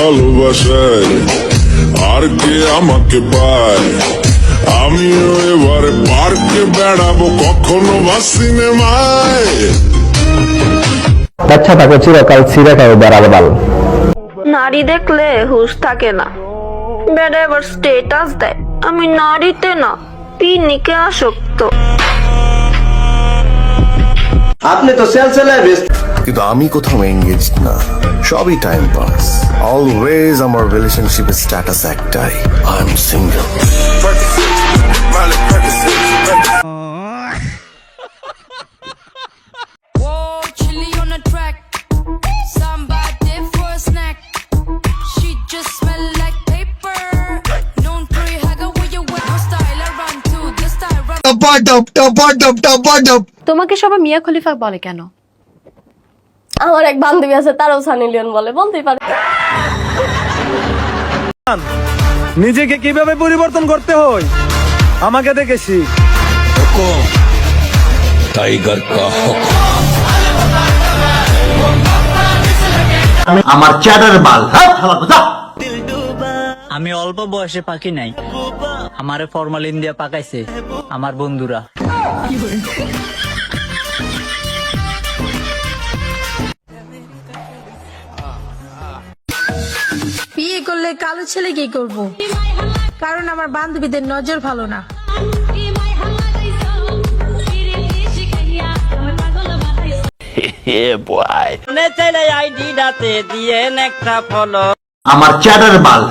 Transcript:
ভালোবাসায় আর কে আমাকে পায়। আমিও এবারে পার্কে বেড়াবো, কখনো বা সিনেমায়। বাচ্চা থাকে চিরকাল ছিঁড়ে খাবে বেড়াল বাল। নারী দেখলে হুঁশ থাকে না, বেড়া এবার স্টেটাস দেয় আমি নারীতে না পিনিকে আসক্ত। আপনি তো সেলসেলায় ব্যস্ত। কিন্তু আমি কোথাও এঙ্গেজ না, সবই টাইম পাস। অলওয়েজ আমার রিলেশনশিপের স্ট্যাটাস একটাই, আই এম সিঙ্গেল। তোমাকে সবাই মিয়া খলিফা বলে কেন? আমার এক বান্ধবী আছে, তারও সানি লিওন বলে, বলতেই পারে। নিজেকে কিভাবে পরিবর্তন করতে হয় আমাকে দেখে শিখ। টাইগার কা আমার চ্যাটার বাল। আমি অল্প বয়সে পাকি নাই, আমারে ফরমালিন দিয়া পাকাইছে আমার বন্ধুরা। বিয়ে করলে কালো ছেলে কি করব? কারণ আমার বান্ধবীদের নজর ভালো না। আইডি ডাতে দিয়ে একটা ফলো। আমার চ্যাটার বাল।